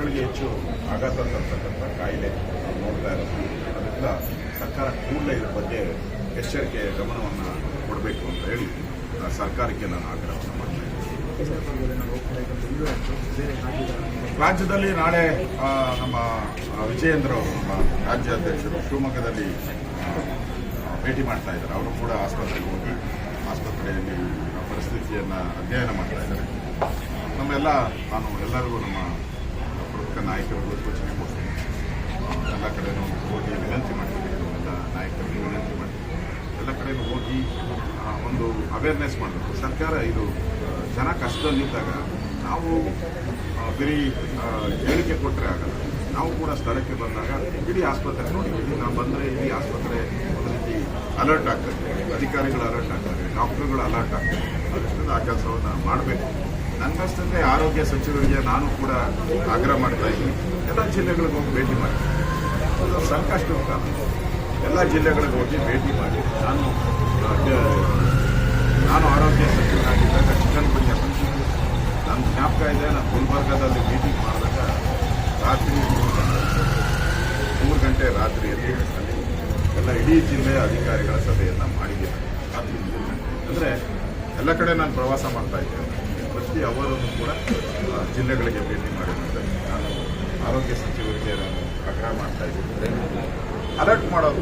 ಮಕ್ಕಳಿಗೆ ಹೆಚ್ಚು ಆಘಾತ ತರ್ತಕ್ಕಂಥ ಕಾಯಿಲೆ ನಾವು ನೋಡ್ತಾ ಇರೋದು. ಅದರಿಂದ ಸರ್ಕಾರ ಕೂಡಲೇ ಇದ್ರ ಬಗ್ಗೆ ಎಚ್ಚರಿಕೆ ಗಮನವನ್ನು ಕೊಡಬೇಕು ಅಂತ ಹೇಳಿ ಸರ್ಕಾರಕ್ಕೆ ನಾನು ಆಗ್ರಹವನ್ನು ಮಾಡ್ತಾ ಇದ್ದೀನಿ. ರಾಜ್ಯದಲ್ಲಿ ನಾಳೆ ನಮ್ಮ ವಿಜಯೇಂದ್ರ ಅವರು ನಮ್ಮ ರಾಜ್ಯಾಧ್ಯಕ್ಷರು ಶಿವಮೊಗ್ಗದಲ್ಲಿ ಭೇಟಿ ಮಾಡ್ತಾ ಇದ್ದಾರೆ. ಅವರು ಕೂಡ ಆಸ್ಪತ್ರೆಗೆ ಹೋಗಿ ಆಸ್ಪತ್ರೆಯಲ್ಲಿ ಪರಿಸ್ಥಿತಿಯನ್ನು ಅಧ್ಯಯನ ಮಾಡ್ತಾ ಇದ್ದಾರೆ. ಎಲ್ಲರಿಗೂ ನಮ್ಮ ಪ್ರಮುಖ ನಾಯಕರಿಗೂ ಸೂಚನೆ ಕೊಡ್ತೀನಿ. ಎಲ್ಲ ಕಡೆನೂ ಹೋಗಿ ವಿನಂತಿ ಮಾಡ್ತೀನಿ, ಎಲ್ಲ ನಾಯಕರಿಗೆ ವಿನಂತಿ ಮಾಡ್ತೀನಿ, ಎಲ್ಲ ಕಡೆನೂ ಹೋಗಿ ಒಂದು ಅವೇರ್ನೆಸ್ ಮಾಡಬೇಕು. ಸರ್ಕಾರ ಇದು ಜನ ಕಷ್ಟದಲ್ಲಿದ್ದಾಗ ನಾವು ಬರೀ ಹೇಳಿಕೆ ಕೊಟ್ಟರೆ ಆಗಲ್ಲ. ನಾವು ಕೂಡ ಸ್ಥಳಕ್ಕೆ ಬಂದಾಗ ಇಡೀ ಆಸ್ಪತ್ರೆ ನೋಡಿದ್ದೀವಿ. ನಾವು ಬಂದರೆ ಇಡೀ ಆಸ್ಪತ್ರೆ ಒಂದು ರೀತಿ ಅಲರ್ಟ್ ಆಗ್ತದೆ, ಅಧಿಕಾರಿಗಳು ಅಲರ್ಟ್ ಆಗ್ತಾರೆ, ಡಾಕ್ಟರ್ಗಳು ಅಲರ್ಟ್ ಆಗ್ತಾರೆ. ಅದರಿಂದ ಆ ಕೆಲಸವನ್ನು ಮಾಡಬೇಕು. ನನಗಷ್ಟೇ ಆರೋಗ್ಯ ಸಚಿವರಿಗೆ ನಾನು ಕೂಡ ಆಗ್ರಹ ಮಾಡ್ತಾ ಇದ್ದೀನಿ, ಎಲ್ಲ ಜಿಲ್ಲೆಗಳಿಗೆ ಹೋಗಿ ಭೇಟಿ ಮಾಡಿ. ಸಂಕಷ್ಟದ ಕಾಲ, ಎಲ್ಲ ಜಿಲ್ಲೆಗಳಿಗೆ ಹೋಗಿ ಭೇಟಿ ಮಾಡಿ. ನಾನು ಆರೋಗ್ಯ ಸಚಿವನಾಗಿದ್ದಾಗ ಚಿಕ್ಕನಗುಡಿಯ ನನ್ನ ಜ್ಞಾಪಕ ಇದೆ. ನಾನು ಗುಲ್ಬರ್ಗಾದಲ್ಲಿ ಮೀಟಿಂಗ್ ಮಾಡಿದಾಗ ರಾತ್ರಿ 3 ಗಂಟೆ ರಾತ್ರಿಯಲ್ಲಿ ಅಲ್ಲಿ ಎಲ್ಲ ಇಡೀ ಜಿಲ್ಲೆಯ ಅಧಿಕಾರಿಗಳ ಸಭೆಯನ್ನು ಮಾಡಿದ್ದೇನೆ. ರಾತ್ರಿ 3 ಗಂಟೆ ಅಂದರೆ ಎಲ್ಲ ಕಡೆ ನಾನು ಪ್ರವಾಸ ಮಾಡ್ತಾ ಇದ್ದೇನೆ. ಪ್ರತಿ ಅವರನ್ನು ಕೂಡ ಜಿಲ್ಲೆಗಳಿಗೆ ಭೇಟಿ ಮಾಡಿದಂತೆ ನಾನು ಆರೋಗ್ಯ ಸಚಿವರಿಗೆ ನಾನು ಆಗ್ರಹ ಮಾಡ್ತಾ ಇದ್ದೀನಿ. ಅಲರ್ಟ್ ಮಾಡೋದು